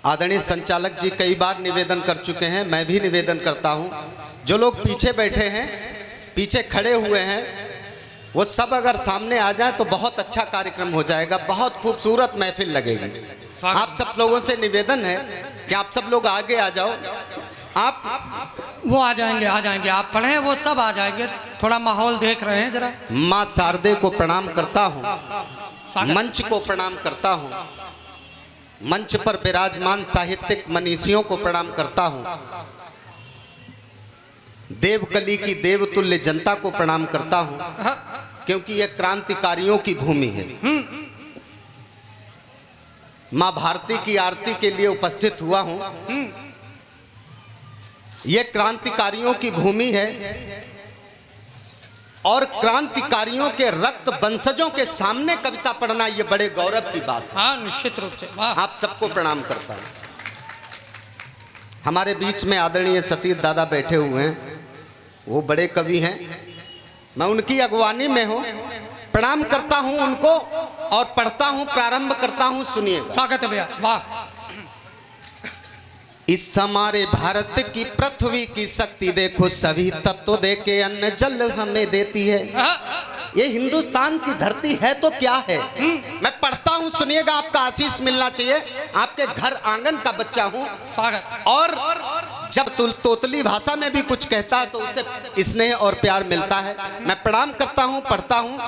आदरणीय संचालक जी कई बार निवेदन कर चुके हैं, मैं भी निवेदन करता हूं, जो लोग पीछे बैठे हैं, पीछे खड़े हुए हैं, वो सब अगर सामने आ जाए तो बहुत अच्छा कार्यक्रम हो जाएगा, बहुत खूबसूरत महफिल लगेगी। आप सब लोगों से निवेदन है कि आप सब लोग आगे आ जाओ। आप वो आ जाएंगे, आप पढ़े वो सब आ जाएंगे। थोड़ा माहौल देख रहे हैं जरा। माँ शारदे को प्रणाम करता हूँ, मंच को प्रणाम करता हूँ, मंच पर विराजमान साहित्यिक मनीषियों को प्रणाम करता हूँ, देवकली की देवतुल्य जनता को प्रणाम करता हूँ, क्योंकि यह क्रांतिकारियों की भूमि है। माँ भारती की आरती के लिए उपस्थित हुआ हूँ। यह क्रांतिकारियों की भूमि है और क्रांतिकारियों के रक्त वंशजों के सामने कविता पढ़ना यह बड़े गौरव की बात है। हाँ, निश्चित रूप से। आप सबको प्रणाम करता हूं। हमारे बीच में आदरणीय सतीश दादा बैठे हुए हैं, वो बड़े कवि हैं, मैं उनकी अगवानी में हूं, प्रणाम करता हूं उनको और पढ़ता हूं, प्रारंभ करता हूं। सुनिएगा। स्वागत है भैया। वाह। इस हमारे भारत की पृथ्वी की शक्ति देखो, सभी तत्व दे के अन्न जल हमें देती है। ये हिंदुस्तान की धरती है तो क्या है। मैं पढ़ता हूँ, सुनिएगा, आपका आशीष मिलना चाहिए। आपके घर आंगन का बच्चा हूँ। स्वागत। और जब तोतली भाषा में भी कुछ कहता है तो उसे स्नेह और प्यार मिलता है। मैं प्रणाम करता हूँ, पढ़ता हूँ।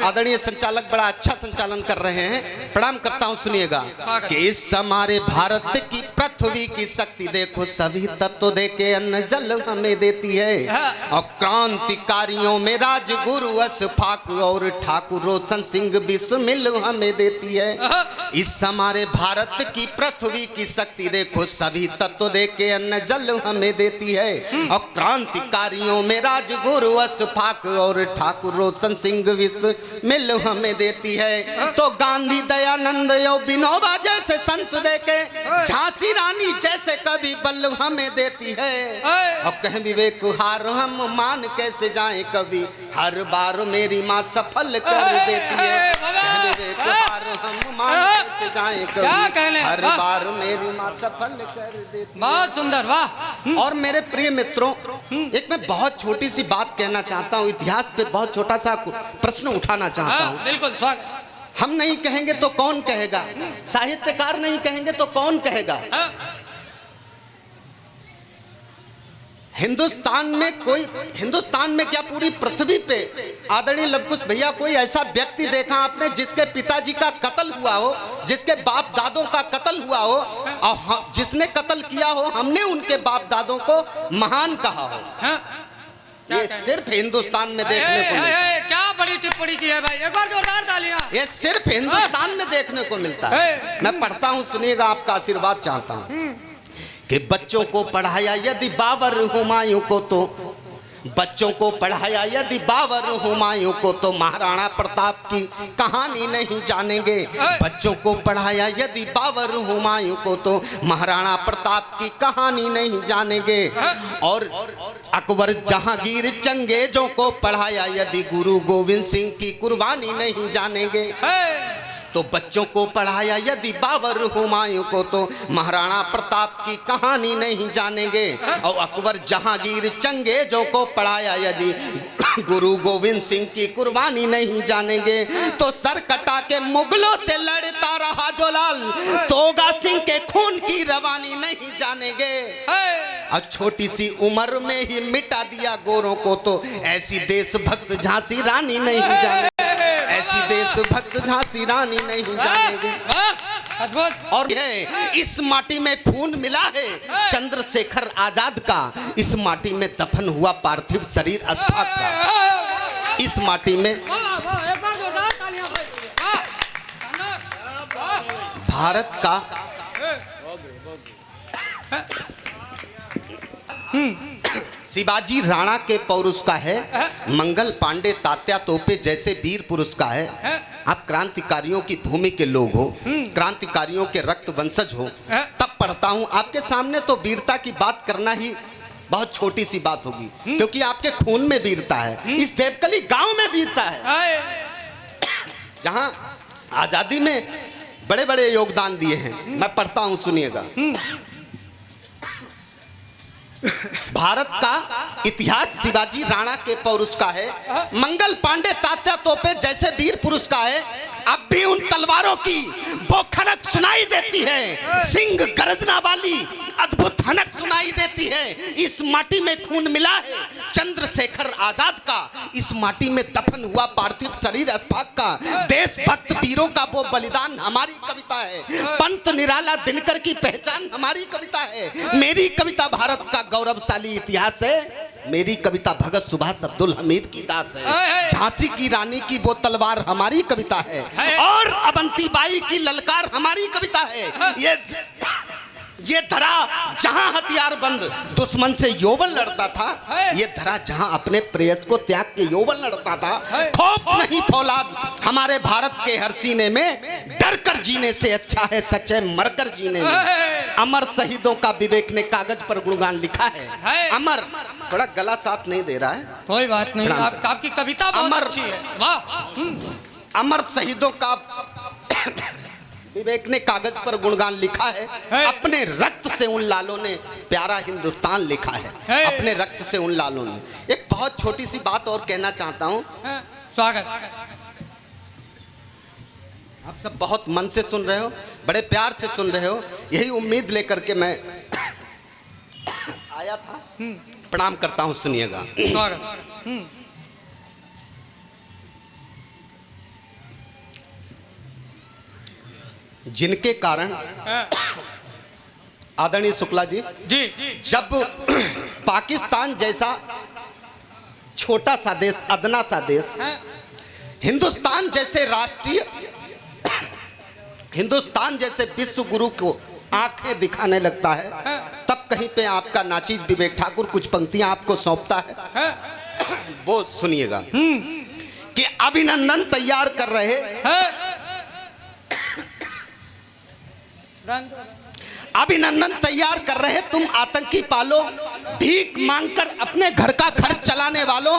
आदरणीय संचालक बड़ा अच्छा संचालन कर रहे हैं, प्रणाम करता हूँ। सुनिएगा कि इस हमारे भारत की पृथ्वी की शक्ति देखो, सभी तत्व दे के अन्न जल हमें देती है। और क्रांतिकारियों में राजगुरु अशफाक और ठाकुर रोशन सिंह बिस्मिल हमें देती है। इस हमारे भारत की पृथ्वी की शक्ति देखो, सभी तत्व दे के अन्न जल हमें देती है। और क्रांतिकारियों में राजगुरु अशफाक और ठाकुर रोशन सिंह बिस्मिल हमें देती है। तो गांधी दयानंद और विनोबा जैसे संत देके, झांसी रानी जैसे कवि बल्लभ हमें देती है। और कह विवेक हार हम मान कैसे जाएं कभी, हर बार मेरी माँ सफल कर देती है। कह विवेक हार हम मान कैसे जाएं कभी, हर बार मेरी माँ सफल कर देती है। बहुत सुंदर। वाह। और मेरे प्रिय मित्रों, एक मैं बहुत छोटी सी बात कहना चाहता हूँ, इतिहास पे बहुत छोटा सा प्रश्न उठाना चाहता हूँ। बिल्कुल स्वागत। हम नहीं कहेंगे तो कौन कहेगा, साहित्यकार नहीं कहेंगे तो कौन कहेगा। हिंदुस्तान में क्या पूरी पृथ्वी पे आदरणीय लवकुश भैया कोई ऐसा व्यक्ति देखा आपने जिसके पिताजी का कत्ल हुआ हो, जिसके बाप दादों का कत्ल हुआ हो, और जिसने कत्ल किया हो हमने उनके बाप दादों को महान कहा हो। ये सिर्फ हिंदुस्तान में देखने को मिलता है। क्या बड़ी टिप्पणी की है भाई, एक बार जोरदार तालियां। ये सिर्फ हिंदुस्तान में देखने को मिलता है। मैं पढ़ता हूँ, सुनिएगा, आपका आशीर्वाद चाहता हूँ। कि बच्चों को पढ़ाया यदि बाबर हुमायूं को, तो बच्चों को पढ़ाया यदि बाबर हुमायूं को, तो महाराणा प्रताप की कहानी नहीं जानेंगे। बच्चों को पढ़ाया यदि बाबर हुमायूं को, तो महाराणा प्रताप की कहानी नहीं जानेंगे। और अकबर जहांगीर चंगेजों को पढ़ाया यदि गुरु गोविंद सिंह की कुर्बानी नहीं जानेंगे। तो बच्चों को पढ़ाया यदि बाबर हुमायूं को, तो महाराणा प्रताप की कहानी नहीं जानेंगे। और अकबर जहांगीर चंगेजों को पढ़ाया यदि गुरु गोविंद सिंह की कुर्बानी नहीं जानेंगे। तो सर कटा के मुगलों से लड़ता रहा जो लाल, तोगा सिंह के खून की रवानी नहीं जानेंगे। और छोटी सी उम्र में ही मिटा दिया गोरों को, तो ऐसी देशभक्त झांसी रानी नहीं जानेंगे। ऐसी देशभक्त झांसी रानी नहीं जानेंगे। और ये इस माटी में खून मिला है चंद्रशेखर आजाद का, इस माटी में दफन हुआ पार्थिव शरीर अशफाक का। इस माटी में भारत का शिवाजी राणा के पौरुष का है, मंगल पांडे तात्या तोपे जैसे वीर पुरुष का है। आप क्रांतिकारियों की भूमि के लोग हो, क्रांतिकारियों के रक्त वंशज हो, तब पढ़ता हूँ। आपके सामने तो वीरता की बात करना ही बहुत छोटी सी बात होगी, क्योंकि आपके खून में वीरता है। इस देवकली गांव में वीरता है, जहां आजादी में बड़े बड़े योगदान दिए हैं। मैं पढ़ता हूं, सुनिएगा। भारत का इतिहास शिवाजी राणा के पौरुष का है, मंगल पांडे तात्या तोपे जैसे वीर पुरुष का है। अब भी उन तलवारों की वो खनक सुनाई देती है, सिंह गर्जना वाली अद्भुत हनक सुनाई देती है। इस माटी में खून मिला है चंद्रशेखर आजाद का, इस माटी में दफन हुआ पार्थिव शरीर अशफाक का। देशभक्त वीरों का वो बलिदान हमारी कविता है, पंत निराला दिनकर की पहचान हमारी कविता है। मेरी कविता भारत का गौरवशाली इतिहास है, मेरी कविता भगत सुभाष अब्दुल हमीद की दास है। झांसी की रानी की वो तलवार हमारी कविता है, और अवंती बाई की ललकार हमारी कविता है। ये धरा जहां हथियार बंद दुश्मन से यौवन लड़ता था, ये धरा जहां अपने प्रेयस को त्याग के यौवन लड़ता था। खौफ नहीं फौलाद हमारे भारत के हर सीने में, डर कर जीने से अच्छा है सच्चे मरकर जीने में। अमर शहीदों का विवेक ने कागज पर गुणगान लिखा है। अमर, थोड़ा गला साथ नहीं दे रहा है, कोई बात नहीं, आपकी कविता बहुत अच्छी है, वाह। अमर शहीदों का विवेक ने कागज पर गुणगान लिखा है, अपने रक्त से उन लालों ने प्यारा हिंदुस्तान लिखा है, अपने रक्त से उन लालों ने। एक बहुत छोटी सी बात और कहना चाहता हूं। स्वागत। आप सब बहुत मन से सुन रहे हो, बड़े प्यार से सुन रहे हो, यही उम्मीद लेकर के मैं आया था। प्रणाम करता हूं, सुनिएगा। स्वागत। जिनके कारण आदरणीय शुक्ला जी, जब पाकिस्तान जैसा छोटा सा देश, अदना सा देश, हिंदुस्तान जैसे राष्ट्रीय, हिंदुस्तान जैसे विश्व गुरु को आंखें दिखाने लगता है, तब कहीं पे आपका नाचीज विवेक ठाकुर कुछ पंक्तियां आपको सौंपता है। वो सुनिएगा कि अभिनंदन तैयार कर रहे, अभिनंदन तैयार कर रहे तुम आतंकी पालो, भीख मांगकर अपने घर का खर्च चलाने वालों।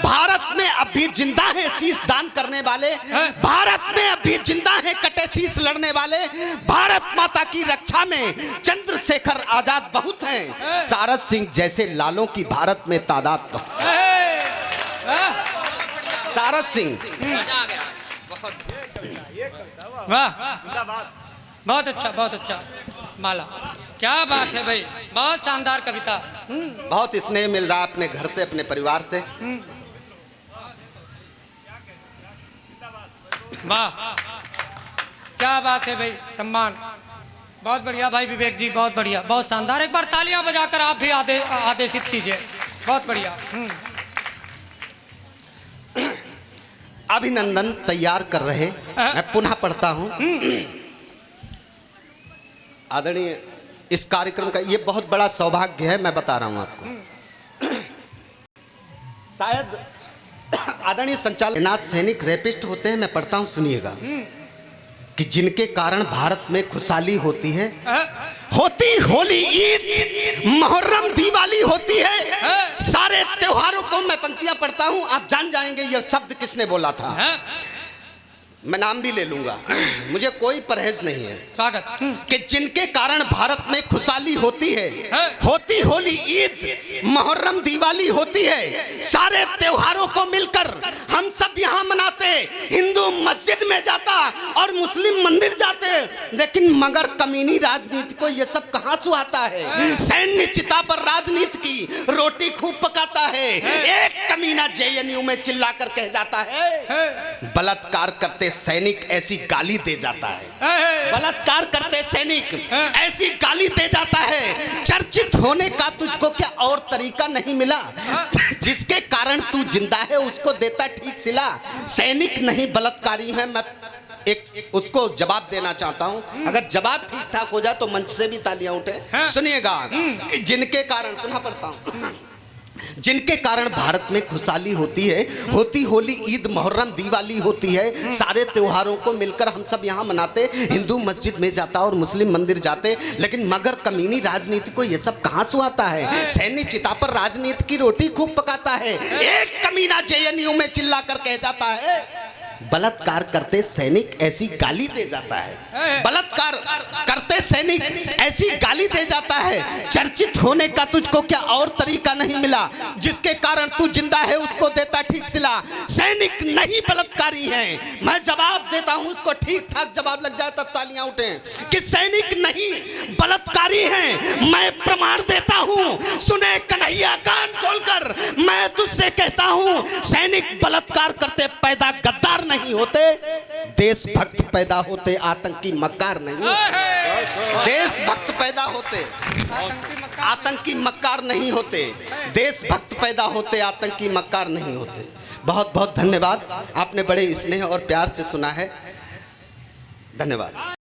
भारत में अब भी जिंदा है शीश दान करने वाले, भारत में अब भी जिंदा है कटे शीश लड़ने वाले। भारत माता की रक्षा में चंद्रशेखर आजाद बहुत हैं, सारद सिंह जैसे लालों की भारत में तादाद तो। सारद सिंह, बहुत अच्छा, बहुत अच्छा माला, क्या बात है भाई, बहुत शानदार कविता। बहुत स्नेह मिल रहा है अपने घर से, अपने परिवार से। वाह, क्या बात है भाई, सम्मान, बहुत बढ़िया भाई विवेक जी, बहुत बढ़िया, बहुत शानदार। एक बार तालियां बजाकर आप भी आदेशित कीजिए, बहुत बढ़िया। अभिनंदन तैयार कर रहे, मैं पुनः पढ़ता हूं। आदरणीय, इस कार्यक्रम का ये बहुत बड़ा सौभाग्य है, मैं बता रहा हूं आपको। शायद आदरणीय संचालक नाथ सैनिक रेपिस्ट होते हैं, मैं पढ़ता हूं, सुनिएगा कि जिनके कारण भारत में खुशहाली होती है, होती होली, ईद, मुहर्रम, दिवाली होती है, सारे त्योहारों को। मैं पंक्तियां पढ़ता हूं, आप जान जाएंगे ये शब्द किसने बोला था। मैं नाम भी ले लूंगा, मुझे कोई परहेज नहीं है। स्वागत। कि जिनके कारण भारत में खुशहाली होती है, होती होली, ईद, मुहर्रम, दिवाली होती है, सारे त्योहारों को मिलकर हम सब यहाँ मनाते। हिंदू मस्जिद में जाता और मुस्लिम मंदिर जाते, लेकिन मगर कमीनी राजनीति को ये सब कहाँ सुहाता है। सैन्य चिता पर राजनीति की रोटी खूब पकाता है। एक कमीना जेएनयू में चिल्लाकर कह जाता है, बलात्कार करते सैनिक ऐसी गाली दे जाता है, बलात्कार करते सैनिक ऐसी गाली दे जाता है। चर्चित होने का तुझको क्या और तरीका नहीं मिला, जिसके कारण तू जिंदा है उसको देता ठीक सिला। सैनिक नहीं बलात्कारी है। मैं एक उसको जवाब देना चाहता हूं, अगर जवाब ठीक ठाक हो जाए तो मंच से भी तालियां उठे। सुनिएगा कि जिनके कारण, पुनः पढ़ता हूं, जिनके कारण भारत में खुशहाली होती है, होती होली, ईद, मुहर्रम, दिवाली होती है, सारे त्योहारों को मिलकर हम सब यहाँ मनाते। हिंदू मस्जिद में जाता और मुस्लिम मंदिर जाते, लेकिन मगर कमीनी राजनीति को ये सब कहाँ सुहाता है। सैन्य चिता पर राजनीति की रोटी खूब पकाता है। एक कमीना जेएनयू में चिल्ला कर कह जाता है, बलात्कार करते सैनिक ऐसी गाली दे जाता है, बलात्कार करते सैनिक ऐसी गाली दे जाता है, चर्चित होने का तुझको क्या और तरीका नहीं मिला, जिसके कारण तू जिंदा है उसको देता ठीक सिला। सैनिक नहीं बलात्कारी है। मैं जवाब देता हूं, उसको ठीक ठाक जवाब लग जाए तब तालियां उठे कि सैनिक नहीं बलात्कारी हैं। मैं प्रमाण देता हूं, सुने कन्हैया कान खोलकर, मैं तुझसे कहता हूं सैनिक बलात्कार करते पैदा गद्दार नहीं होते, देशभक्त पैदा होते, आतंकी मक्कार नहीं। देशभक्त पैदा होते, आतंकी मक्कार नहीं होते, देशभक्त पैदा होते, आतंकी मक्कार नहीं होते। बहुत बहुत धन्यवाद, आपने बड़े स्नेह और प्यार से सुना है। धन्यवाद।